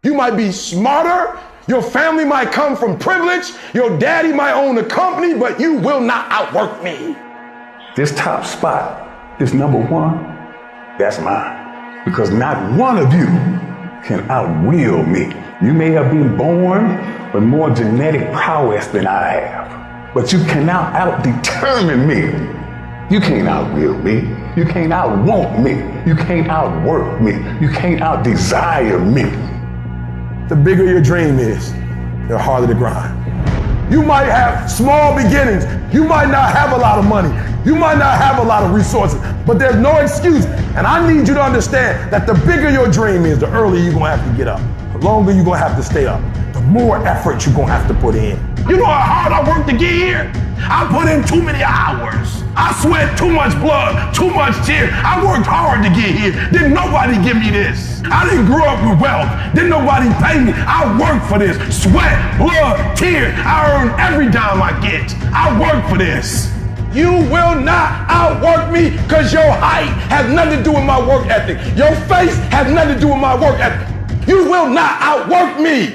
You might be smarter, your family might come from privilege, your daddy might own a company, but you will not outwork me. This top spot, this number one, that's mine. Because not one of you can outwill me. You may have been born with more genetic prowess than I have, but you cannot out-determine me. You can't outwill me. You can't outwant me. You can't outwork me. You can't outdesire me. The bigger your dream is, the harder the grind. You might have small beginnings. You might not have a lot of money. You might not have a lot of resources, but there's no excuse. And I need you to understand that the bigger your dream is, the earlier you're gonna have to get up. The longer you're gonna have to stay up. The more effort you're gonna have to put in. You know how hard I worked to get here? I put in too many hours. I sweat too much blood, too much tears. I worked hard to get here. Didn't nobody give me this. I didn't grow up with wealth. Didn't nobody pay me. I worked for this. Sweat, blood, tears. I earn every dime I get. I work for this. You will not outwork me because your height has nothing to do with my work ethic. Your face has nothing to do with my work ethic. You will not outwork me.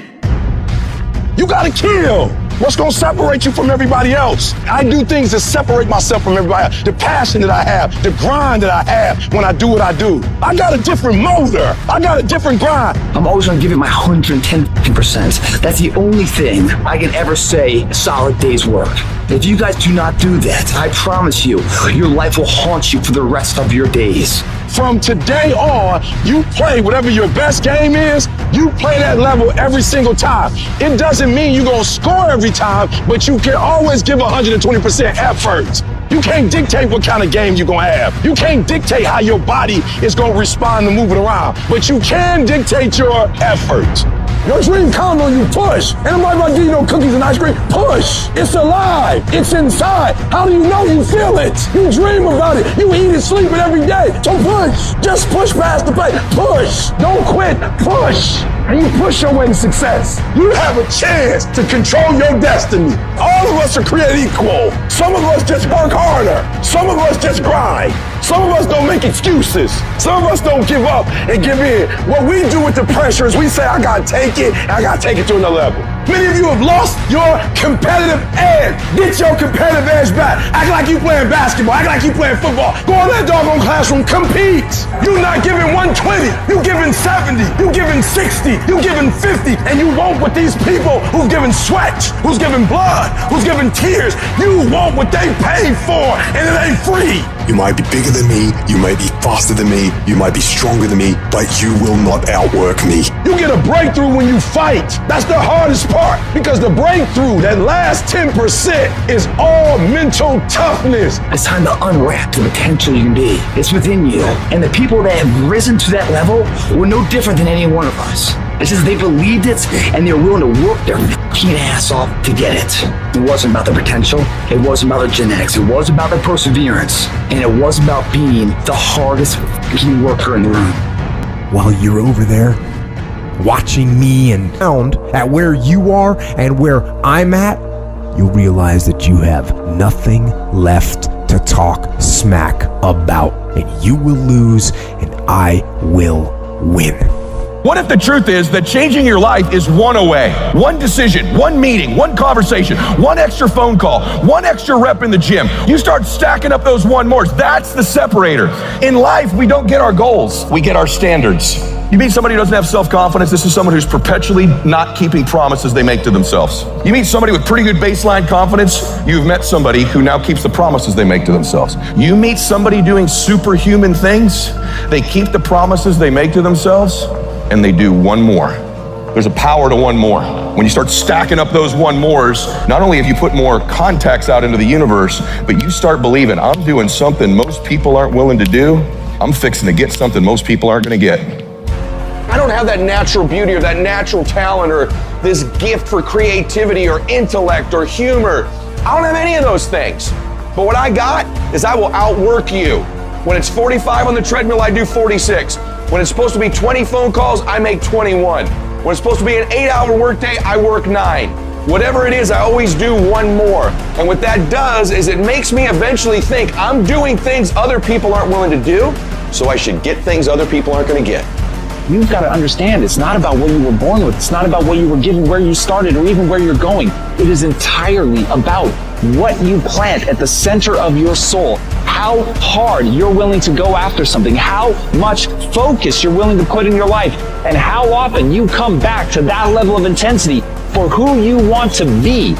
You gotta kill. What's gonna separate you from everybody else? I do things to separate myself from everybody else. The passion that I have, the grind that I have when I do what I do. I got a different motor. I got a different grind. I'm always gonna give it my 110%. That's the only thing I can ever say a solid day's work. If you guys do not do that, I promise you, your life will haunt you for the rest of your days. From today on, you play whatever your best game is, you play that level every single time. It doesn't mean you're gonna score every time, but you can always give 120% effort. You can't dictate what kind of game you're gonna have. You can't dictate how your body is gonna respond to moving around, but you can dictate your effort. Your dream comes on you, push. And I'm not give you no cookies and ice cream, push. It's alive, it's inside. How do you know you feel it? You dream about it, you eat and sleep it every day. So push, just push past the pain, push. Don't quit, push. And you push your way to success. You have a chance to control your destiny. All of us are created equal. Some of us just work harder. Some of us just grind. Some of us don't make excuses. Some of us don't give up and give in. What we do with the pressure is we say, I gotta take it, and I gotta take it to another level. Many of you have lost your competitive edge. Get your competitive edge back. Act like you playing basketball. Act like you playing football. Go in that doggone classroom, compete. You're not giving 120. You giving 70. You giving 60. You giving 50. And you want what these people who've given sweat, who's giving blood, who's giving tears, you want what they paid for, and it ain't free. You might be bigger than me, you might be faster than me, you might be stronger than me, but you will not outwork me. You get a breakthrough when you fight. That's the hardest part, because the breakthrough, that last 10%, is all mental toughness. It's time to unwrap the potential you can be. It's within you. And the people that have risen to that level were no different than any one of us. It's just they believed it and they're willing to work their fucking ass off to get it. It wasn't about the potential. It wasn't about the genetics. It was about the perseverance. And it was about being the hardest fucking worker in the room. While you're over there, watching me and pound at where you are and where I'm at, you'll realize that you have nothing left to talk smack about. And you will lose and I will win. What if the truth is that changing your life is one away? One decision, one meeting, one conversation, one extra phone call, one extra rep in the gym. You start stacking up those one mores. That's the separator. In life, we don't get our goals. We get our standards. You meet somebody who doesn't have self-confidence. This is someone who's perpetually not keeping promises they make to themselves. You meet somebody with pretty good baseline confidence. You've met somebody who now keeps the promises they make to themselves. You meet somebody doing superhuman things. They keep the promises they make to themselves, and they do one more. There's a power to one more. When you start stacking up those one mores, not only have you put more contacts out into the universe, but you start believing, I'm doing something most people aren't willing to do. I'm fixing to get something most people aren't gonna get. I don't have that natural beauty or that natural talent or this gift for creativity or intellect or humor. I don't have any of those things. But what I got is I will outwork you. When it's 45 on the treadmill, I do 46. When it's supposed to be 20 phone calls, I make 21. When it's supposed to be an 8-hour workday, I work 9. Whatever it is, I always do one more. And what that does is it makes me eventually think I'm doing things other people aren't willing to do, so I should get things other people aren't gonna get. you've got to understand it's not about what you were born with. It's not about what you were given, where you started, or even where you're going. It is entirely about what you plant at the center of your soul, how hard you're willing to go after something, how much focus you're willing to put in your life, and how often you come back to that level of intensity for who you want to be.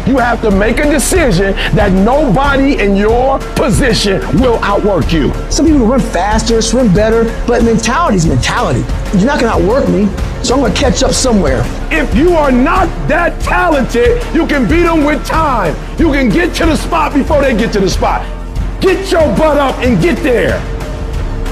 You have to make a decision that nobody in your position will outwork you. Some people run faster, swim better, but mentality is mentality. You're not gonna outwork me, so I'm gonna catch up somewhere. If you are not that talented, you can beat them with time. You can get to the spot before they get to the spot. Get your butt up and get there.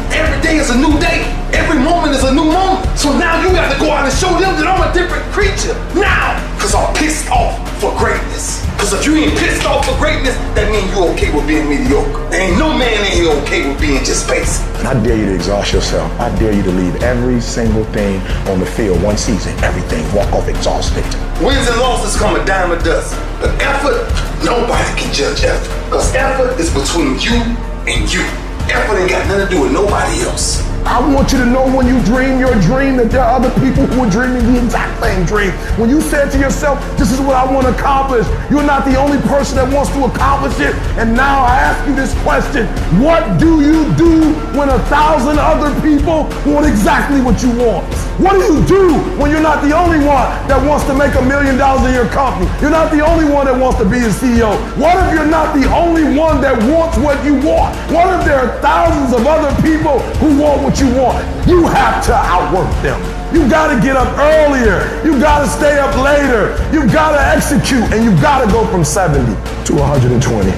Every day is a new day. Every moment is a new moment. So now you got to go out and show them that I'm a different creature. Now, because I'm pissed off for greatness. Because if you ain't pissed off for greatness, that means you're okay with being mediocre. There ain't no man in here okay with being just basic. And I dare you to exhaust yourself. I dare you to leave every single thing on the field one season. Everything. Walk off exhausted. Wins and losses come a dime a dozen. But effort, nobody can judge effort. Because effort is between you and you. Effort ain't got nothing to do with nobody else. I want you to know when you dream your dream that there are other people who are dreaming the exact same dream. When you said to yourself, this is what I want to accomplish, you're not the only person that wants to accomplish it. And now I ask you this question, what do you do when 1,000 other people want exactly what you want? What do you do when you're not the only one that wants to make $1 million in your company? You're not the only one that wants to be a CEO. What if you're not the only one that wants what you want? What if there are thousands of other people who want what you want? You have to outwork them. You gotta get up earlier. You gotta stay up later. You gotta execute, and you gotta go from 70 to 120.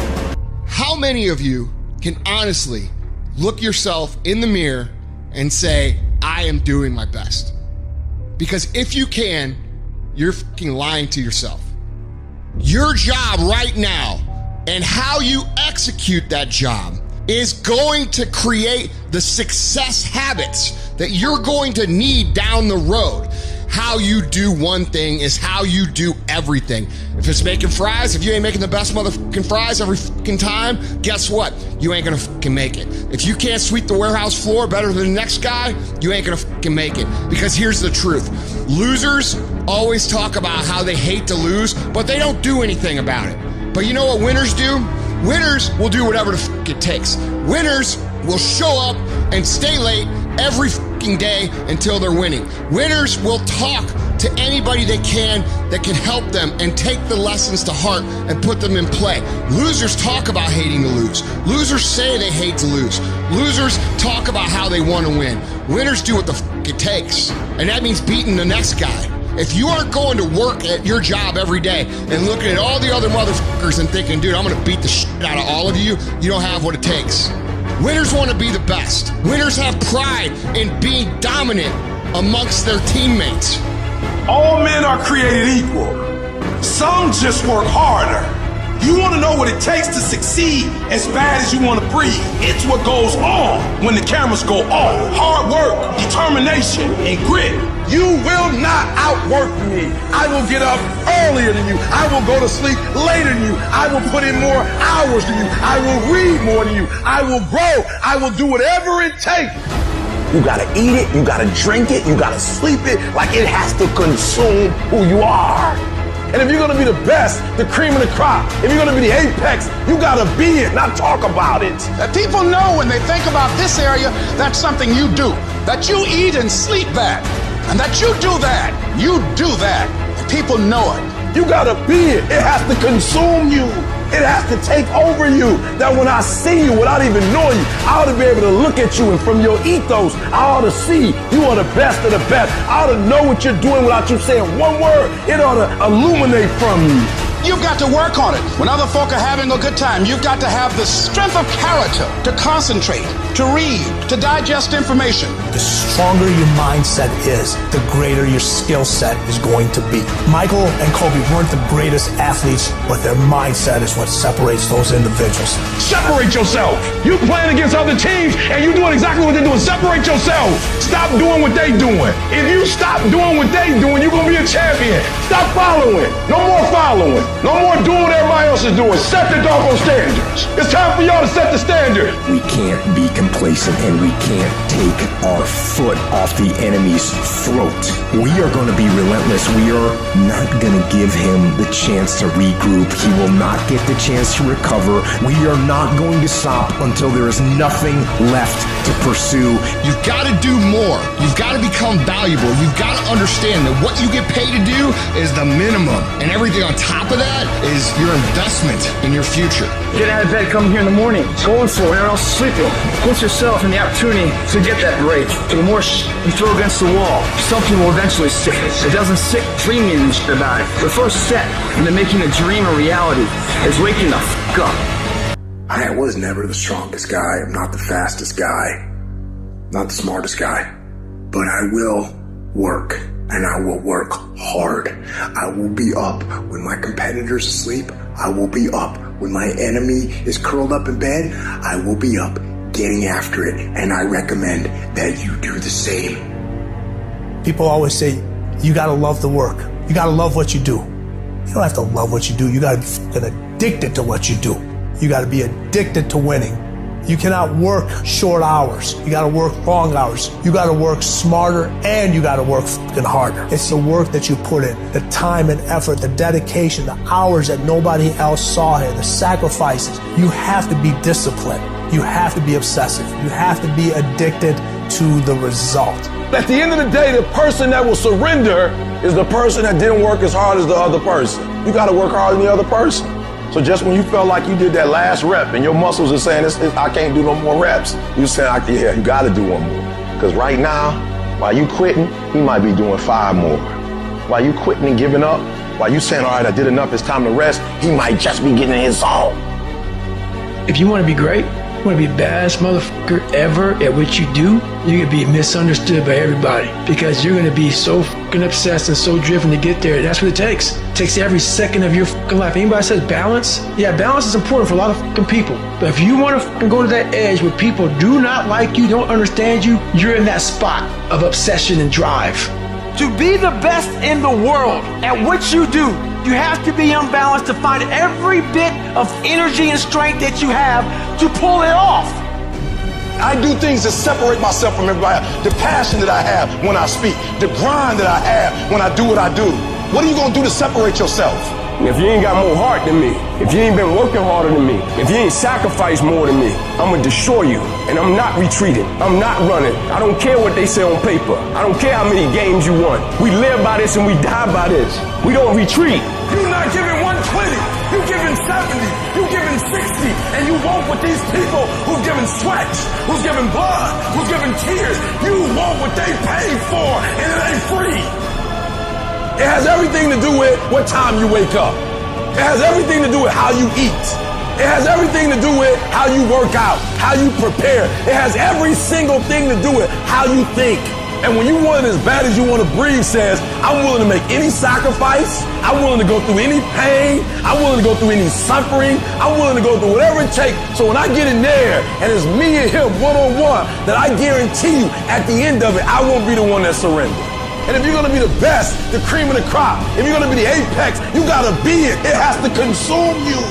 How many of you can honestly look yourself in the mirror and say, I am doing my best? Because if you can, you're fucking lying to yourself. Your job right now and how you execute that job is going to create the success habits that you're going to need down the road. How you do one thing is how you do everything. If it's making fries, if you ain't making the best motherfucking fries every fucking time, guess what? You ain't gonna fucking make it. If you can't sweep the warehouse floor better than the next guy, you ain't gonna fucking make it. Because here's the truth. Losers always talk about how they hate to lose, but they don't do anything about it. But you know what winners do? Winners will do whatever the fuck it takes. Winners will show up and stay late every fucking day until they're winning. Winners will talk to anybody they can that can help them and take the lessons to heart and put them in play. Losers talk about hating to lose. Losers say they hate to lose. Losers talk about how they want to win. Winners do what the fuck it takes. And that means beating the next guy. If you aren't going to work at your job every day and looking at all the other motherfuckers and thinking, dude, I'm gonna beat the shit out of all of you, you don't have what it takes. Winners want to be the best. Winners have pride in being dominant amongst their teammates. All men are created equal. Some just work harder. You want to know what it takes to succeed as bad as you want to breathe. It's what goes on when the cameras go off. Hard work, determination, and grit. You will not outwork me. I will get up earlier than you. I will go to sleep later than you. I will put in more hours than you. I will read more than you. I will grow. I will do whatever it takes. You gotta eat it, you gotta drink it, you gotta sleep it, like it has to consume who you are. And if you're gonna be the best, the cream of the crop, if you're gonna be the apex, you gotta be it, not talk about it. That people know when they think about this area, that's something you do. That you eat and sleep that. And that you do that. You do that. And people know it. You gotta be it. It has to consume you. It has to take over you. That when I see you without even knowing you, I ought to be able to look at you, and from your ethos, I ought to see you are the best of the best. I ought to know what you're doing without you saying one word. It ought to illuminate from you. You've got to work on it. When other folk are having a good time, you've got to have the strength of character to concentrate, to read, to digest information. The stronger your mindset is, the greater your skill set is going to be. Michael and Kobe weren't the greatest athletes, but their mindset is what separates those individuals. Separate yourself. You playing against other teams and you doing exactly what they're doing. Separate yourself. Stop doing what they're doing. If you stop doing what they're doing, you're going to be a champion. Stop following. No more following. No more doing what everybody else is doing. Set the doggone standards. It's time for y'all to set the standard. We can't be complacent and we can't take our foot off the enemy's throat. We are going to be relentless. We are not going to give him the chance to regroup. He will not get the chance to recover. We are not going to stop until there is nothing left to pursue. You've got to do more. You've got to become valuable. You've got to understand that what you get paid to do is the minimum. And everything on top of that is your investment in your future. Get out of bed, come here in the morning. Going for it, everyone else is sleeping. Put yourself in the opportunity to get that break. The more you throw against the wall, something will eventually stick. It doesn't stick dreaming about it. The first step into making a dream a reality is waking the f*** up. I was never the strongest guy. I'm not the fastest guy. Not the smartest guy. But I will work. And I will work hard. I will be up when my competitor's asleep. I will be up when my enemy is curled up in bed. I will be up getting after it. And I recommend that you do the same. People always say, you gotta love the work. You gotta love what you do. You don't have to love what you do. You gotta be fucking addicted to what you do. You gotta be addicted to winning. You cannot work short hours. You gotta work long hours. You gotta work smarter and you gotta work fucking harder. It's the work that you put in, the time and effort, the dedication, the hours that nobody else saw here, the sacrifices. You have to be disciplined. You have to be obsessive. You have to be addicted to the result. At the end of the day, the person that will surrender is the person that didn't work as hard as the other person. You gotta work harder than the other person. So just when you felt like you did that last rep and your muscles are saying, I can't do no more reps, you saying, yeah, you got to do one more. Because right now, while you quitting, you might be doing 5 more. While you quitting and giving up, while you saying, all right, I did enough, it's time to rest, he might just be getting in his zone. If you want to be great, you want to be the baddest motherfucker ever at what you do, you're going to be misunderstood by everybody because you're going to be so fucking obsessed and so driven to get there. That's what it takes. It takes every second of your fucking life. Anybody says balance? Yeah, balance is important for a lot of fucking people. But if you want to fucking go to that edge where people do not like you, don't understand you, you're in that spot of obsession and drive. To be the best in the world at what you do, you have to be unbalanced to find every bit of energy and strength that you have to pull it off. I do things to separate myself from everybody else. The passion that I have when I speak, the grind that I have when I do what I do. What are you gonna do to separate yourself? If you ain't got more heart than me, if you ain't been working harder than me, if you ain't sacrificed more than me, I'm gonna destroy you. And I'm not retreating. I'm not running. I don't care what they say on paper. I don't care how many games you won. We live by this and we die by this. We don't retreat. You're not giving 120. You're giving 70. You're giving 60. And you want what these people who've given sweat, who's given blood, who's given tears, you want what they paid for, and it ain't free. It has everything to do with what time you wake up. It has everything to do with how you eat. It has everything to do with how you work out, how you prepare. It has every single thing to do with how you think. And when you want it as bad as you want to breathe, says, I'm willing to make any sacrifice. I'm willing to go through any pain. I'm willing to go through any suffering. I'm willing to go through whatever it takes. So when I get in there and it's me and him one-on-one, that I guarantee you at the end of it, I won't be the one that surrenders. And if you're going to be the best, the cream of the crop, if you're going to be the apex, you got to be it. It has to consume you.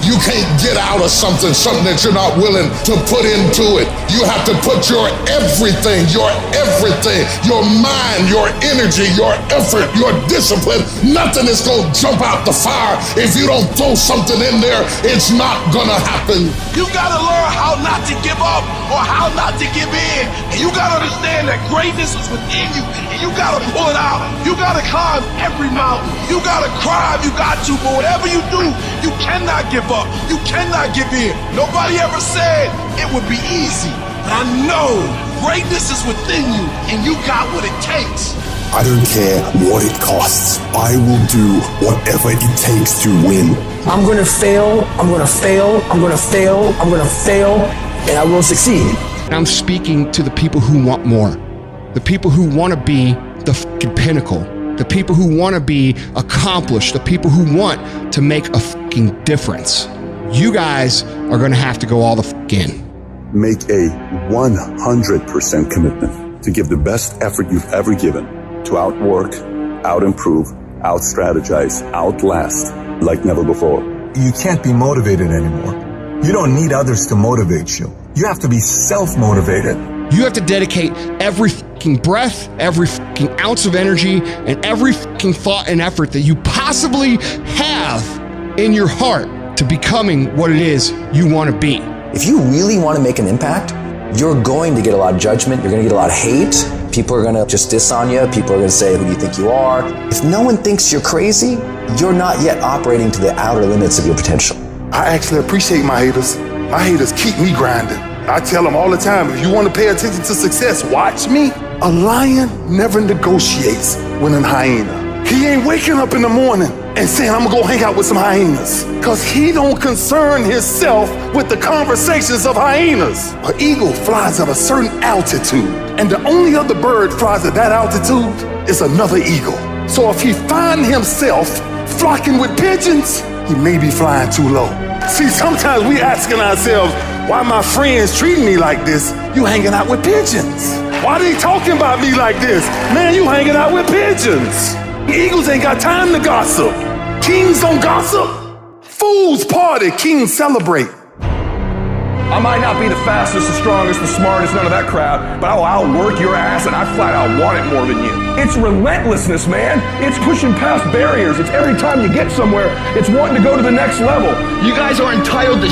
You can't get out of something that you're not willing to put into it. You have to put your everything, your mind, your energy, your effort, your discipline. Nothing is going to jump out the fire. If you don't throw something in there, it's not going to happen. You got to learn how not to give up or how not to give in. And you got to understand that greatness is within you. And you got to pull it out. You got to climb every mountain. You got to climb. You got to. But whatever you do, you cannot give up. You cannot give in. Nobody ever said it would be easy. But I know greatness is within you, and you got what it takes. I don't care what it costs. I will do whatever it takes to win. I'm going to fail. I'm going to fail. I'm going to fail. I'm going to fail. And I will succeed. I'm speaking to the people who want more. The people who want to be the fucking pinnacle. The people who want to be accomplished. The people who want to make a fucking difference. You guys are going to have to go all the fuck in. Make a 100% commitment to give the best effort you've ever given to outwork, out-improve, out-strategize, outlast like never before. You can't be motivated anymore. You don't need others to motivate you. You have to be self-motivated. You have to dedicate every fucking breath, every fucking ounce of energy, and every fucking thought and effort that you possibly have in your heart to becoming what it is you want to be. If you really want to make an impact, you're going to get a lot of judgment. You're going to get a lot of hate. People are going to just diss on you. People are going to say, who do you think you are? If no one thinks you're crazy, you're not yet operating to the outer limits of your potential. I actually appreciate my haters. My haters keep me grinding. I tell them all the time, if you want to pay attention to success, watch me. A lion never negotiates with a hyena. He ain't waking up in the morning and saying, I'm gonna go hang out with some hyenas. Cause he don't concern himself with the conversations of hyenas. An eagle flies at a certain altitude, and the only other bird flies at that altitude is another eagle. So if he find himself flocking with pigeons, he may be flying too low. See, sometimes we asking ourselves, why my friends treating me like this? You hanging out with pigeons. Why they talking about me like this? Man, you hanging out with pigeons. Eagles ain't got time to gossip. Kings don't gossip. Fools party, kings celebrate. I might not be the fastest, the strongest, the smartest, none of that crap, but I'll outwork your ass and I flat out want it more than you. It's relentlessness, man. It's pushing past barriers. It's every time you get somewhere, it's wanting to go to the next level. You guys are entitled to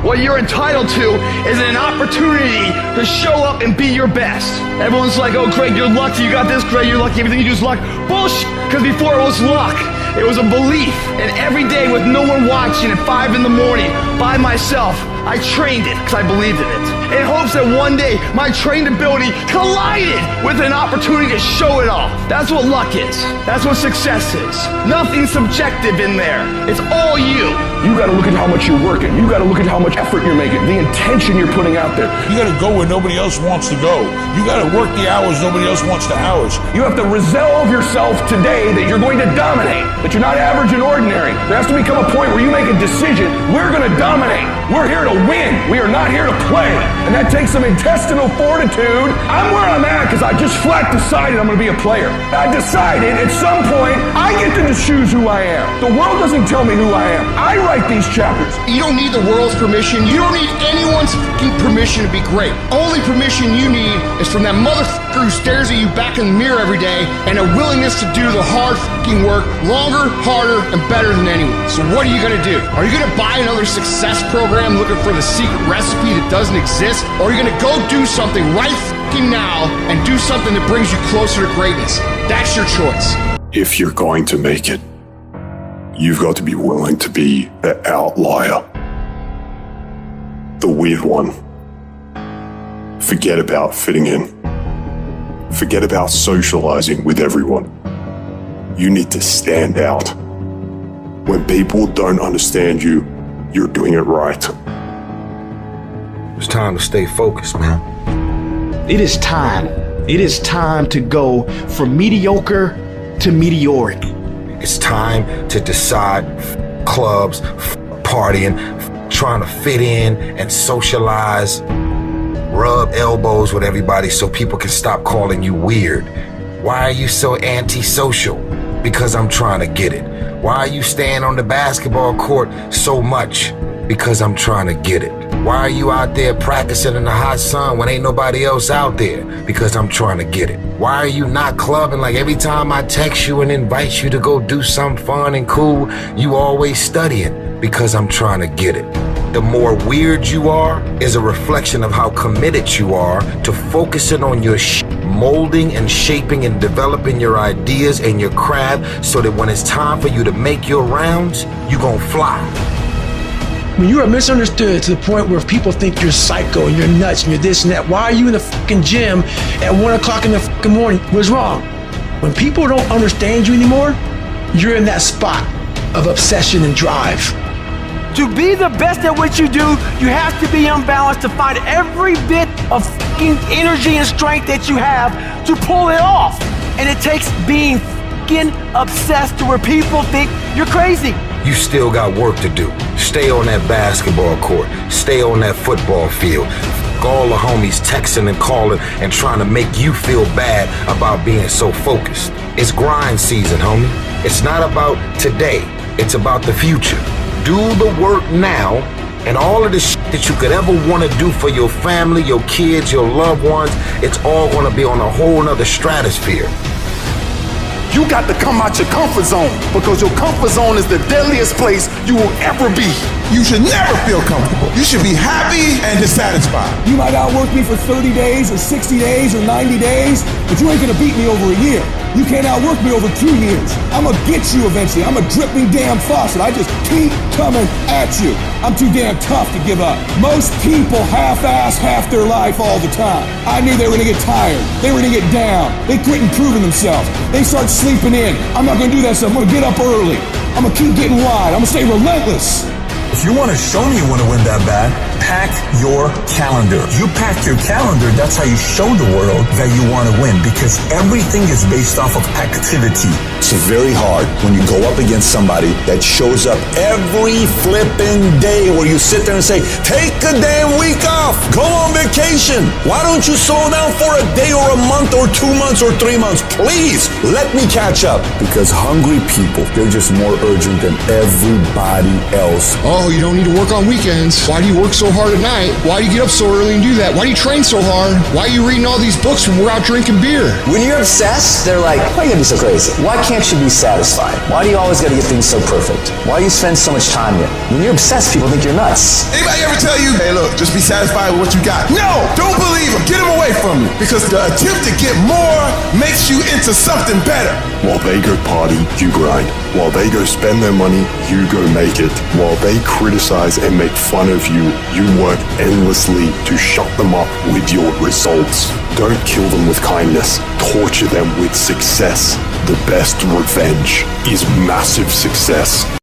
What you're entitled to is an opportunity to show up and be your best. Everyone's like, oh, Craig, you're lucky. You got this, Craig, you're lucky. Everything you do is luck. Bullshit, because before it was luck. It was a belief. And every day with no one watching at 5 in the morning by myself, I trained it because I believed in it. In hopes that one day my trained ability collided with an opportunity to show it off. That's what luck is. That's what success is. Nothing subjective in there. It's all you. You gotta look at how much you're working. You gotta look at how much effort you're making, the intention you're putting out there. You gotta go where nobody else wants to go. You gotta work the hours nobody else wants the hours. You have to resolve yourself today that you're going to dominate, that you're not average and ordinary. There has to become a point where you make a decision. We're gonna dominate. We're here to win. We are not here to play. And that takes some intestinal fortitude. I'm where I'm at because I just flat decided I'm gonna be a player. I decided at some point I get to choose who I am. The world doesn't tell me who I am. I write these chapters. You don't need the world's permission. You don't need anyone's fucking permission to be great. Only permission you need is from that motherfucker who stares at you back in the mirror every day and a willingness to do the hard fucking work longer, harder, and better than anyone. So what are you gonna do? Are you gonna buy another success program looking for the secret recipe that doesn't exist? Or are you gonna go do something right fucking now and do something that brings you closer to greatness? That's your choice. If you're going to make it, you've got to be willing to be the outlier, the weird one. Forget about fitting in. Forget about socializing with everyone. You need to stand out. When people don't understand you, you're doing it right. It's time to stay focused, man. It is time. It is time to go from mediocre to meteoric. It's time to decide clubs, partying, trying to fit in and socialize, rub elbows with everybody so people can stop calling you weird. Why are you so antisocial? Because I'm trying to get it. Why are you staying on the basketball court so much? Because I'm trying to get it. Why are you out there practicing in the hot sun when ain't nobody else out there? Because I'm trying to get it. Why are you not clubbing like every time I text you and invite you to go do something fun and cool, you always studying? Because I'm trying to get it. The more weird you are is a reflection of how committed you are to focusing on your molding and shaping and developing your ideas and your craft so that when it's time for you to make your rounds, you gon' fly. When you are misunderstood to the point where people think you're psycho and you're nuts and you're this and that, why are you in the fucking gym at 1 o'clock in the fucking morning? What's wrong? When people don't understand you anymore, you're in that spot of obsession and drive. To be the best at what you do, you have to be unbalanced to find every bit of fucking energy and strength that you have to pull it off. And it takes being fucking obsessed to where people think you're crazy. You still got work to do. Stay on that basketball court. Stay on that football field. All the homies texting and calling and trying to make you feel bad about being so focused. It's grind season, homie. It's not about today. It's about the future. Do the work now, and all of the shit that you could ever want to do for your family, your kids, your loved ones, it's all going to be on a whole nother stratosphere. You got to come out your comfort zone, because your comfort zone is the deadliest place you will ever be. You should never feel comfortable. You should be happy and dissatisfied. You might outwork me for 30 days or 60 days or 90 days, but you ain't gonna beat me over a year. You can't outwork me over 2 years. I'm gonna get you eventually. I'm a dripping damn faucet. I just keep coming at you. I'm too damn tough to give up. Most people half-ass half their life all the time. I knew they were gonna get tired. They were gonna get down. They quit improving themselves. They start sleeping in. I'm not gonna do that stuff. I'm gonna get up early. I'm gonna keep getting wide. I'm gonna stay relentless. If you want to show me you want to win that bad, pack your calendar. You pack your calendar, that's how you show the world that you want to win, because everything is based off of activity. It's very hard when you go up against somebody that shows up every flipping day where you sit there and say, take a damn week off, go on vacation. Why don't you slow down for a day or a month or 2 months or 3 months? Please, let me catch up. Because hungry people, they're just more urgent than everybody else. Oh, you don't need to work on weekends. Why do you work so hard at night? Why do you get up so early and do that? Why do you train so hard? Why are you reading all these books when we're out drinking beer? When you're obsessed, they're like, why are you gonna be so crazy? Why can't you be satisfied? Why do you always gotta get things so perfect? Why do you spend so much time here? When you're obsessed, people think you're nuts. Anybody ever tell you, hey look, just be satisfied with what you got? No, don't believe them. Get them away from you. Because the attempt to get more makes you into something better. While they go party, you grind. While they go spend their money, you go make it. While they criticize and make fun of you, you work endlessly to shut them up with your results. Don't kill them with kindness. Torture them with success. The best revenge is massive success.